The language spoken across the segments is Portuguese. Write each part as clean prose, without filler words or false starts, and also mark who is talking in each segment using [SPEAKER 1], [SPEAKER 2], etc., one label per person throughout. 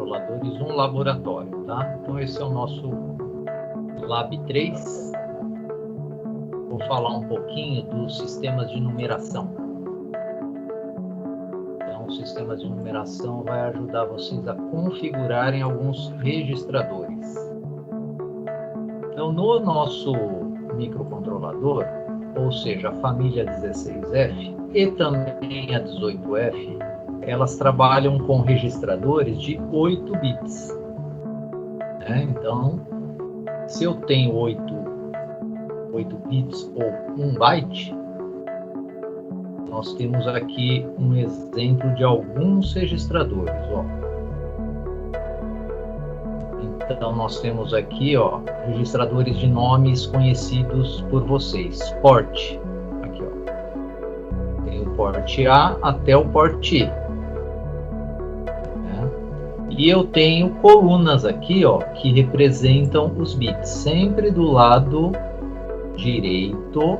[SPEAKER 1] microcontroladores, um laboratório, tá? Então esse é o nosso Lab 3. Vou falar um pouquinho dos sistemas de numeração. Então, os sistemas de numeração vai ajudar vocês a configurarem alguns registradores. Então, no nosso microcontrolador, ou seja, a família 16F e também a 18F, elas trabalham com registradores de 8 bits. Né? Então, se eu tenho 8 bits ou 1 byte, nós temos aqui um exemplo de alguns registradores. Ó. Então, nós temos aqui registradores de nomes conhecidos por vocês. Port. Aqui, ó. Tem o port A até o port E. E eu tenho colunas aqui, ó, que representam os bits. Sempre do lado direito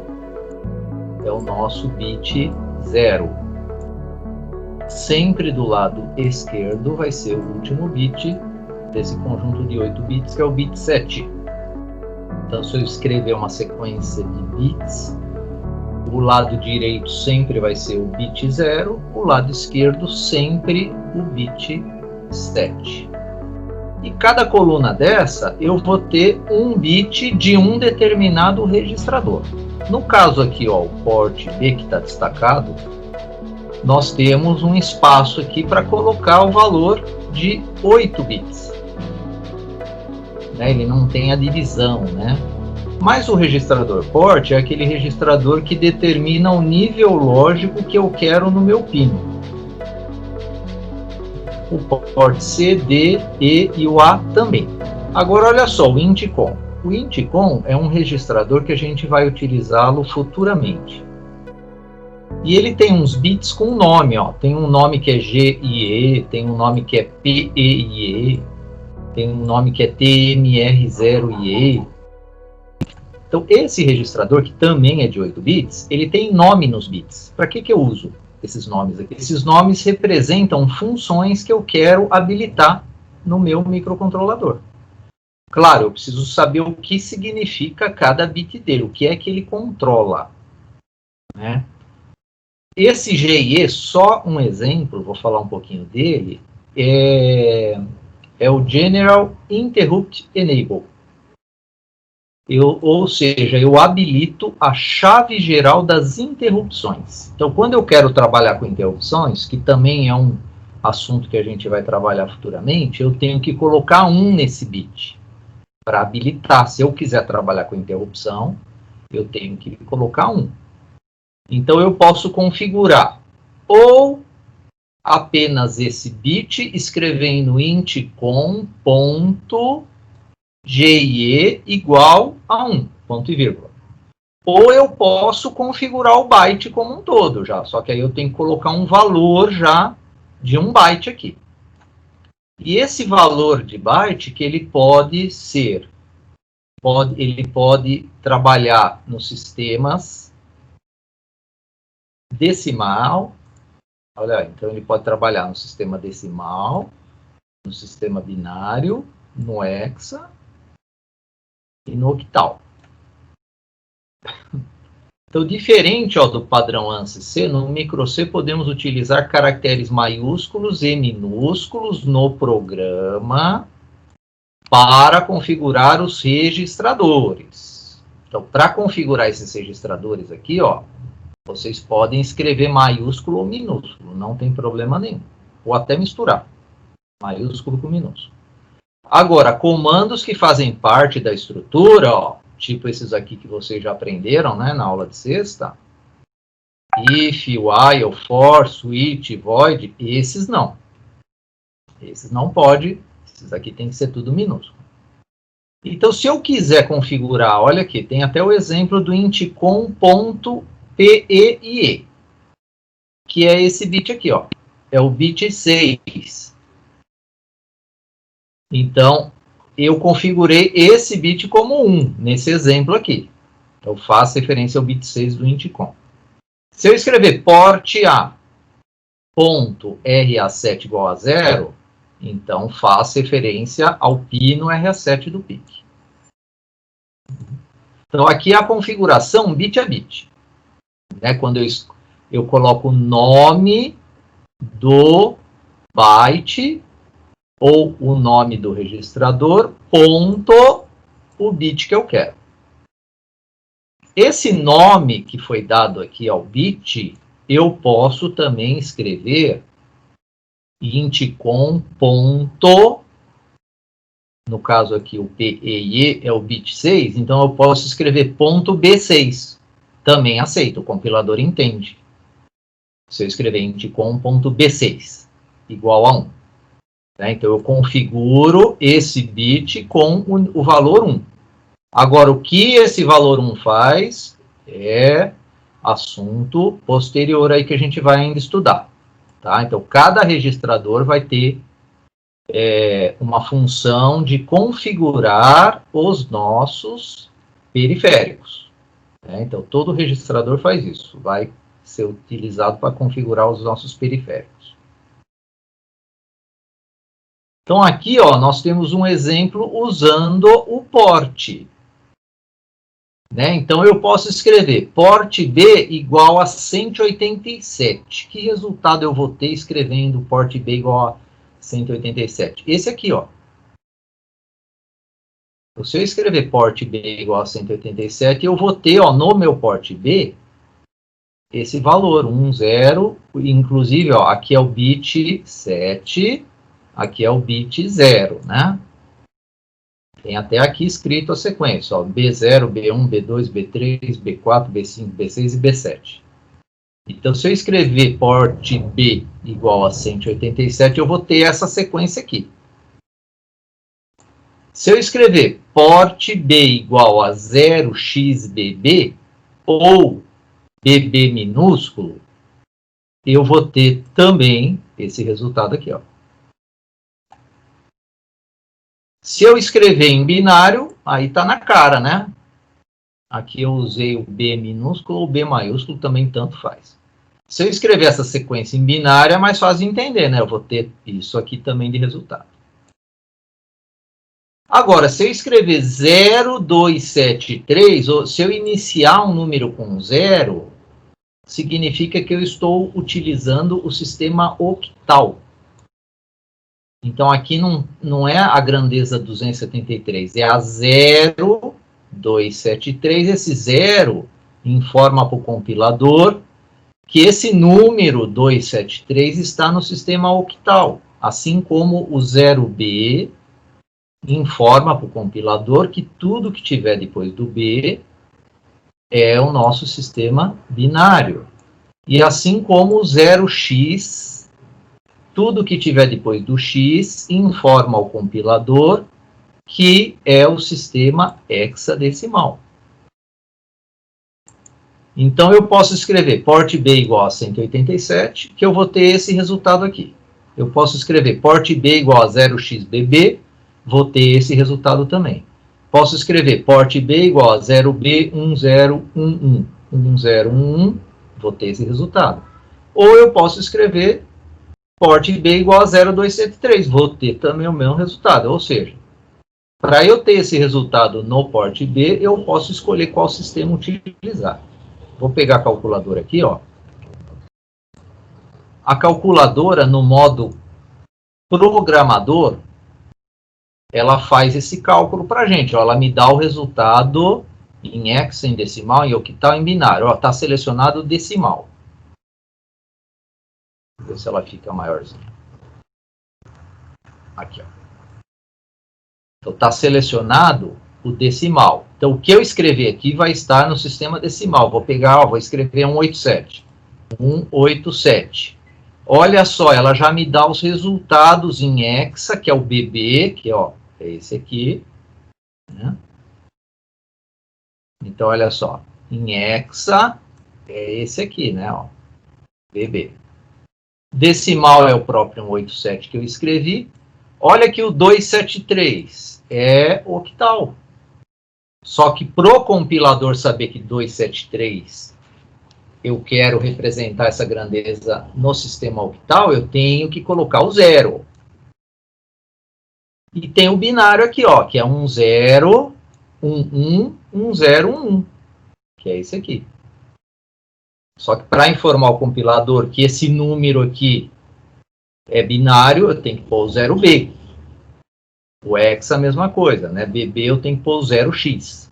[SPEAKER 1] é o nosso bit 0. Sempre do lado esquerdo vai ser o último bit desse conjunto de 8 bits, que é o bit 7. Então, se eu escrever uma sequência de bits, o lado direito sempre vai ser o bit 0, o lado esquerdo sempre o bit 7. E cada coluna dessa eu vou ter um bit de um determinado registrador. No caso aqui, ó, o port B que está destacado, nós temos um espaço aqui para colocar o valor de 8 bits. Né? Ele não tem a divisão, né? Mas o registrador port é aquele registrador que determina o nível lógico que eu quero no meu pino. O port C, D, E e o A também. Agora olha só, o INT-COM. O INT-COM é um registrador que a gente vai utilizá-lo futuramente. E ele tem uns bits com nome, ó. Tem um nome que é G e E, tem um nome que é P, E e E, tem um nome que é TMR0 e E. Então esse registrador, que também é de 8 bits, ele tem nome nos bits. Para que eu uso esses nomes aqui? Esses nomes representam funções que eu quero habilitar no meu microcontrolador. Claro, eu preciso saber o que significa cada bit dele, o que é que ele controla. Né? Esse GIE, só um exemplo, vou falar um pouquinho dele, é o General Interrupt Enable. Ou seja, eu habilito a chave geral das interrupções. Então, quando eu quero trabalhar com interrupções, que também é um assunto que a gente vai trabalhar futuramente, eu tenho que colocar 1 nesse bit para habilitar. Se eu quiser trabalhar com interrupção, eu tenho que colocar 1. Então, eu posso configurar ou apenas esse bit, escrevendo int.com.GIE igual a 1, ponto e vírgula. Ou eu posso configurar o byte como um todo já, só que aí eu tenho que colocar um valor já de 1 byte aqui. E esse valor de byte que ele pode ser, ele pode trabalhar nos sistemas decimal. Olha aí, então ele pode trabalhar no sistema decimal, no sistema binário, no hexa e no octal. Então, diferente do padrão ANSI-C, no micro-C podemos utilizar caracteres maiúsculos e minúsculos no programa para configurar os registradores. Então, para configurar esses registradores aqui, ó, vocês podem escrever maiúsculo ou minúsculo, não tem problema nenhum. Ou até misturar maiúsculo com minúsculo. Agora, comandos que fazem parte da estrutura, ó, tipo esses aqui que vocês já aprenderam, né, na aula de sexta, if, while, for, switch, void, esses não. Esses não pode, esses aqui tem que ser tudo minúsculo. Então, se eu quiser configurar, olha aqui, tem até o exemplo do intcom.PEIE, que é esse bit aqui, ó, é o bit 6. Então, eu configurei esse bit como 1, nesse exemplo aqui. Eu faço referência ao bit 6 do intcom. Se eu escrever port A, ponto RA7 igual a 0, Então, faz referência ao pi no RA7 do PIC. Então, aqui a configuração bit a bit. Né? Quando eu coloco o nome do byte ou o nome do registrador, ponto, o bit que eu quero. Esse nome que foi dado aqui ao bit, eu posso também escrever intcom ponto, no caso aqui o PEI é o bit 6, então eu posso escrever ponto B6. Também aceito, o compilador entende. Se eu escrever intcom ponto B6 igual a 1. Né? Então eu configuro esse bit com o valor 1. Agora, o que esse valor 1 faz é assunto posterior aí que a gente vai ainda estudar. Tá? Então, cada registrador vai ter uma função de configurar os nossos periféricos. Né? Então, todo registrador faz isso. Vai ser utilizado para configurar os nossos periféricos. Então, aqui ó, nós temos um exemplo usando o port. Né? Então, eu posso escrever port B igual a 187. Que resultado eu vou ter escrevendo port B igual a 187? Esse aqui, ó. Se eu escrever port B igual a 187, eu vou ter, ó, no meu port B, esse valor, 10, inclusive, ó, aqui é o bit 7, aqui é o bit 0, né? Tem até aqui escrito a sequência, ó, B0, B1, B2, B3, B4, B5, B6 e B7. Então, se eu escrever port B igual a 187, eu vou ter essa sequência aqui. Se eu escrever port B igual a 0xBB, ou BB minúsculo, eu vou ter também esse resultado aqui, ó. Se eu escrever em binário, aí tá na cara, né? Aqui eu usei o B minúsculo ou B maiúsculo, também tanto faz. Se eu escrever essa sequência em binário, é mais fácil de entender, né? Eu vou ter isso aqui também de resultado. Agora, se eu escrever 0273, ou se eu iniciar um número com 0, significa que eu estou utilizando o sistema octal. Então, aqui não é a grandeza 273, é a 0273. Esse 0 informa para o compilador que esse número 273 está no sistema octal, assim como o 0B informa para o compilador que tudo que tiver depois do B é o nosso sistema binário. E assim como o 0x, tudo que tiver depois do x informa ao compilador que é o sistema hexadecimal. Então, eu posso escrever port B igual a 187, que eu vou ter esse resultado aqui. Eu posso escrever port B igual a 0xBB, vou ter esse resultado também. Posso escrever port B igual a 0B1011, 1011, vou ter esse resultado. Ou eu posso escrever port B igual a 0273, vou ter também o mesmo resultado. Ou seja, para eu ter esse resultado no port B, eu posso escolher qual sistema utilizar. Vou pegar a calculadora aqui, ó. A calculadora, no modo programador, ela faz esse cálculo para a gente. Ó, ela me dá o resultado em hexa, em decimal, em octal, em binário. Está selecionado o decimal. Vou ver se ela fica maiorzinha. Aqui, ó. Então, está selecionado o decimal. Então, o que eu escrever aqui vai estar no sistema decimal. Vou pegar, ó, vou escrever 187. 187. Olha só, ela já me dá os resultados em hexa, que é o BB, que ó, é esse aqui. Né? Então, olha só, em hexa é esse aqui, né? Ó, BB. Decimal é o próprio 187 que eu escrevi. Olha que o 273 é octal. Só que pro compilador saber que 273 eu quero representar essa grandeza no sistema octal, eu tenho que colocar o 0. E tem o binário aqui, ó, que é 10, 11, 1011, que é esse aqui. Só que para informar o compilador que esse número aqui é binário, eu tenho que pôr o 0B. O hexa a mesma coisa, né? BB eu tenho que pôr o 0x.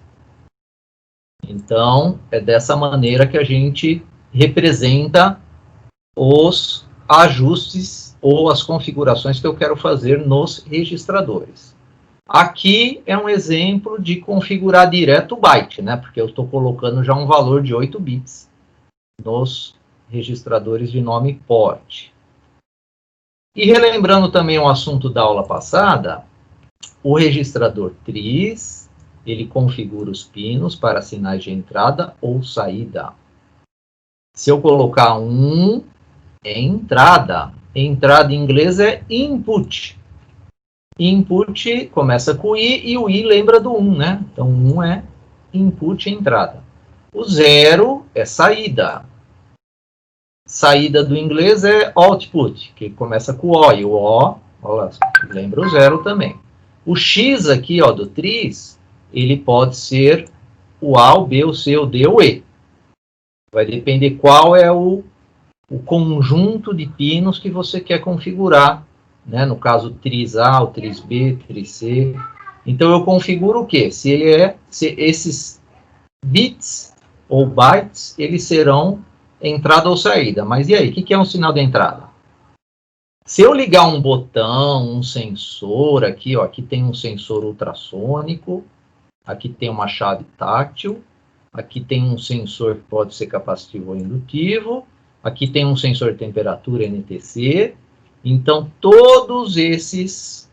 [SPEAKER 1] Então, é dessa maneira que a gente representa os ajustes ou as configurações que eu quero fazer nos registradores. Aqui é um exemplo de configurar direto o byte, né? Porque eu estou colocando já um valor de 8 bits nos registradores de nome port. E relembrando também o assunto da aula passada, o registrador TRIS, ele configura os pinos para sinais de entrada ou saída. Se eu colocar 1, é entrada. Entrada em inglês é input. Input começa com I e o I lembra do 1, né? Então, 1 é input, entrada. O 0 é saída. Saída do inglês é output, que começa com O. E o O, olha, lembra o 0 também. O X aqui, ó, do TRIS, ele pode ser o A, o B, o C, o D ou E. Vai depender qual é o conjunto de pinos que você quer configurar, né? No caso, o TRIS A, o TRIS B, TRIS C. Então, eu configuro o quê? Se esses bits ou bytes, eles serão entrada ou saída. Mas e aí, o que é um sinal de entrada? Se eu ligar um botão, um sensor aqui, ó, aqui tem um sensor ultrassônico, aqui tem uma chave tátil, aqui tem um sensor que pode ser capacitivo ou indutivo, aqui tem um sensor de temperatura NTC. Então, todos esses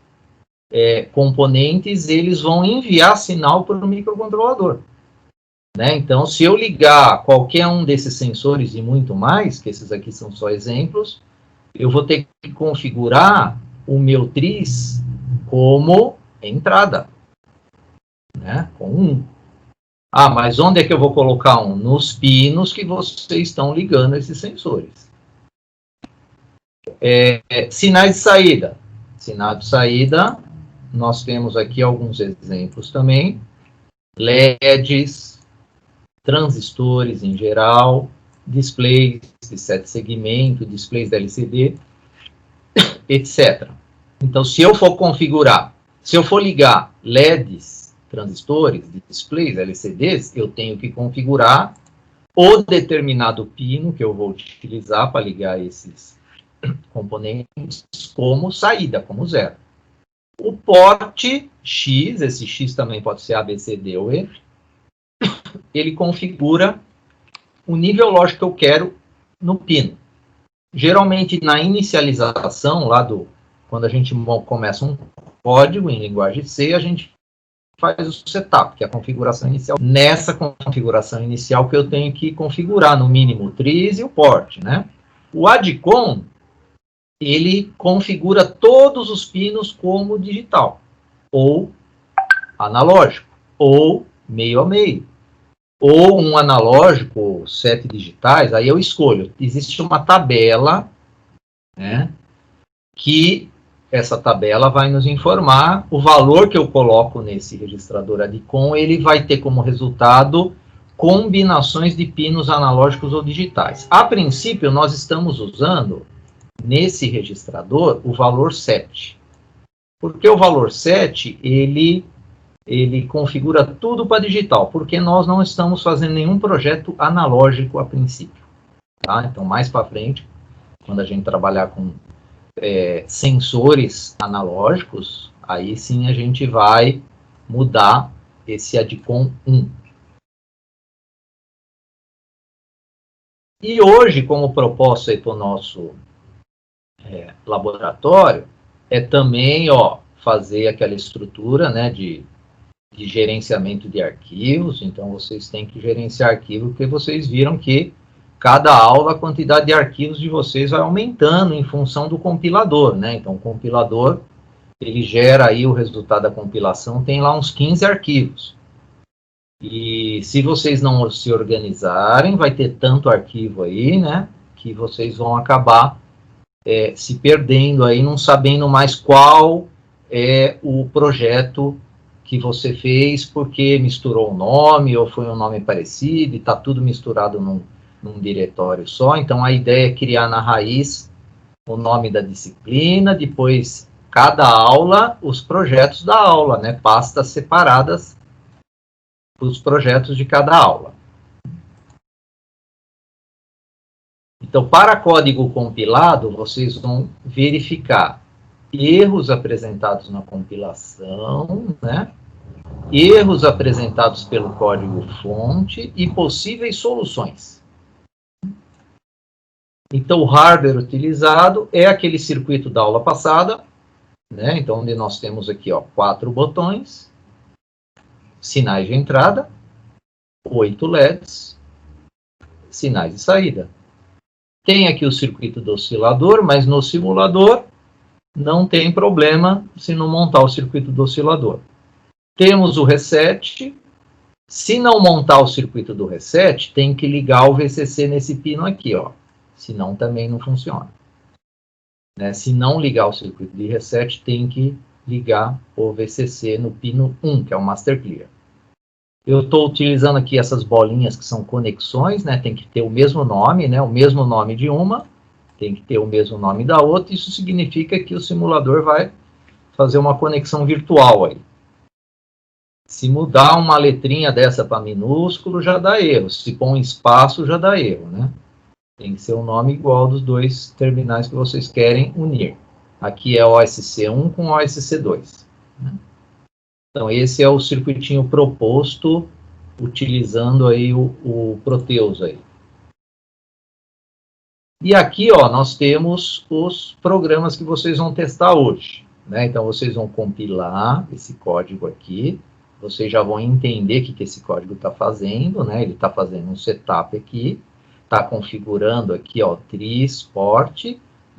[SPEAKER 1] componentes, eles vão enviar sinal para o microcontrolador. Né? Então, se eu ligar qualquer um desses sensores e muito mais, que esses aqui são só exemplos, eu vou ter que configurar o meu TRIS como entrada, né? Com 1. Ah, mas onde é que eu vou colocar 1? Nos pinos que vocês estão ligando esses sensores. Sinais de saída. Sinal de saída, nós temos aqui alguns exemplos também. LEDs, transistores em geral, displays de 7 segmentos, displays da LCD, etc. Então, se eu for configurar, se eu for ligar LEDs, transistores, displays, LCDs, eu tenho que configurar o determinado pino que eu vou utilizar para ligar esses componentes como saída, como 0. O porte X, esse X também pode ser A, B, C, D ou E, ele configura o nível lógico que eu quero no pino. Geralmente, na inicialização, quando a gente começa um código em linguagem C, a gente faz o setup, que é a configuração inicial. Nessa configuração inicial que eu tenho que configurar, no mínimo, o TRIS e o port, né? O ADCOM, ele configura todos os pinos como digital, ou analógico, ou meio a meio, ou um analógico, 7 digitais, aí eu escolho. Existe uma tabela, né, que essa tabela vai nos informar o valor que eu coloco nesse registrador ADCOM, ele vai ter como resultado combinações de pinos analógicos ou digitais. A princípio, nós estamos usando, nesse registrador, o valor 7. Porque o valor 7, ele configura tudo para digital, porque nós não estamos fazendo nenhum projeto analógico a princípio. Tá? Então, mais para frente, quando a gente trabalhar com sensores analógicos, aí sim a gente vai mudar esse ADCOM 1. E hoje, como proposta aí para o nosso laboratório, é também fazer aquela estrutura, né, de gerenciamento de arquivos. Então, vocês têm que gerenciar arquivos, porque vocês viram que cada aula a quantidade de arquivos de vocês vai aumentando em função do compilador, né? Então, o compilador, ele gera aí o resultado da compilação, tem lá uns 15 arquivos. E se vocês não se organizarem, vai ter tanto arquivo aí, né, que vocês vão acabar se perdendo aí, não sabendo mais qual é o projeto que você fez porque misturou o nome ou foi um nome parecido e está tudo misturado num diretório só. Então, a ideia é criar na raiz o nome da disciplina, depois, cada aula, os projetos da aula, né? Pastas separadas para os projetos de cada aula. Então, para código compilado, vocês vão verificar erros apresentados na compilação, né? Erros apresentados pelo código-fonte e possíveis soluções. Então, o hardware utilizado é aquele circuito da aula passada, né? Então, onde nós temos aqui, ó, 4 botões, sinais de entrada, 8 LEDs, sinais de saída. Tem aqui o circuito do oscilador, mas no simulador não tem problema se não montar o circuito do oscilador. Temos o reset. Se não montar o circuito do reset, tem que ligar o VCC nesse pino aqui, ó. Senão também não funciona. Né? Se não ligar o circuito de reset, tem que ligar o VCC no pino 1, que é o Master Clear. Eu estou utilizando aqui essas bolinhas que são conexões, né? Tem que ter o mesmo nome, né? O mesmo nome de uma, tem que ter o mesmo nome da outra. Isso significa que o simulador vai fazer uma conexão virtual aí. Se mudar uma letrinha dessa para minúsculo, já dá erro. Se pôr um espaço, já dá erro, né? Tem que ser um nome igual dos dois terminais que vocês querem unir. Aqui é OSC1 com OSC2. Né? Então, esse é o circuitinho proposto, utilizando aí o Proteus aí. E aqui, ó, nós temos os programas que vocês vão testar hoje. Né? Então, vocês vão compilar esse código aqui. Vocês já vão entender o que esse código está fazendo, né? Ele está fazendo um setup aqui, está configurando aqui, ó, tris, port,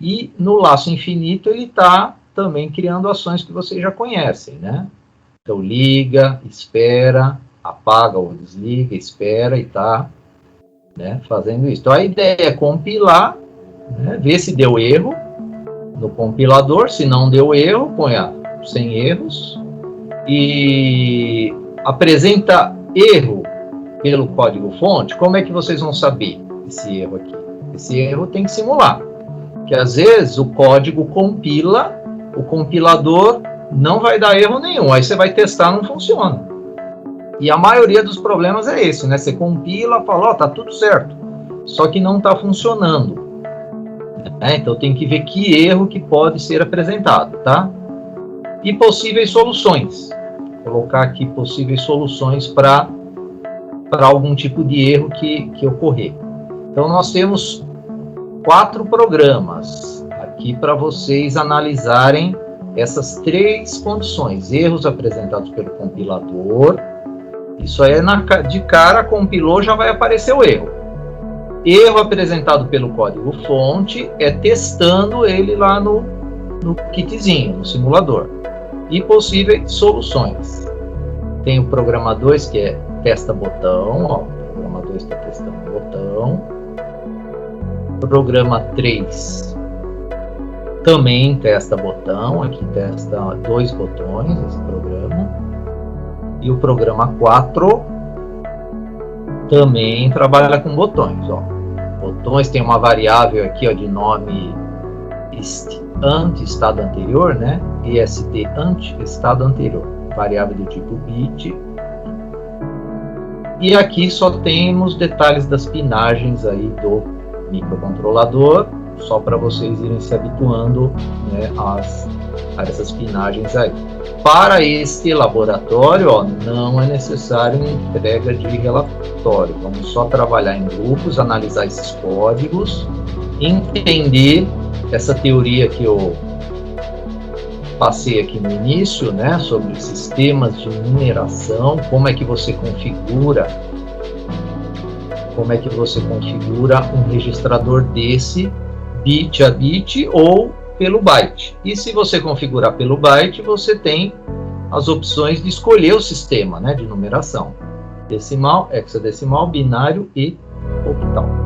[SPEAKER 1] e no laço infinito ele está também criando ações que vocês já conhecem, né? Então, liga, espera, apaga ou desliga, espera e está, né, fazendo isso. Então, a ideia é compilar, né, ver se deu erro no compilador. Se não deu erro, ponha sem erros. E apresenta erro pelo código-fonte. Como é que vocês vão saber esse erro aqui? Esse erro tem que simular. Porque, às vezes, o código compila, o compilador não vai dar erro nenhum. Aí você vai testar, não funciona. E a maioria dos problemas é esse, né? Você compila, fala, ó, tá tudo certo. Só que não está funcionando. Né? Então tem que ver que erro que pode ser apresentado, tá? E possíveis soluções. Vou colocar aqui possíveis soluções para algum tipo de erro que ocorrer. Então nós temos 4 programas aqui para vocês analisarem essas 3 condições. Erros apresentados pelo compilador. Isso aí é de cara, compilou, já vai aparecer o erro. Erro apresentado pelo código-fonte é testando ele lá no kitzinho, no simulador. E possíveis soluções. Tem o programa 2, que é testa botão. Ó, o programa 2 está testando o botão. Programa 3 também testa botão. Aqui testa 2 botões, esse programa. E o programa 4 também trabalha com botões. Ó. Botões tem uma variável aqui, ó, de nome estado anterior, né? EST estado anterior, variável do tipo bit. E aqui só temos detalhes das pinagens aí do microcontrolador, só para vocês irem se habituando, né, a essas pinagens aí. Para este laboratório, ó, não é necessário entrega de relatório. Vamos só trabalhar em grupos, analisar esses códigos, entender essa teoria que eu passei aqui no início, né, sobre sistemas de numeração, como é que você configura um registrador desse, bit a bit ou pelo byte. E se você configurar pelo byte, você tem as opções de escolher o sistema, né, de numeração: decimal, hexadecimal, binário e octal.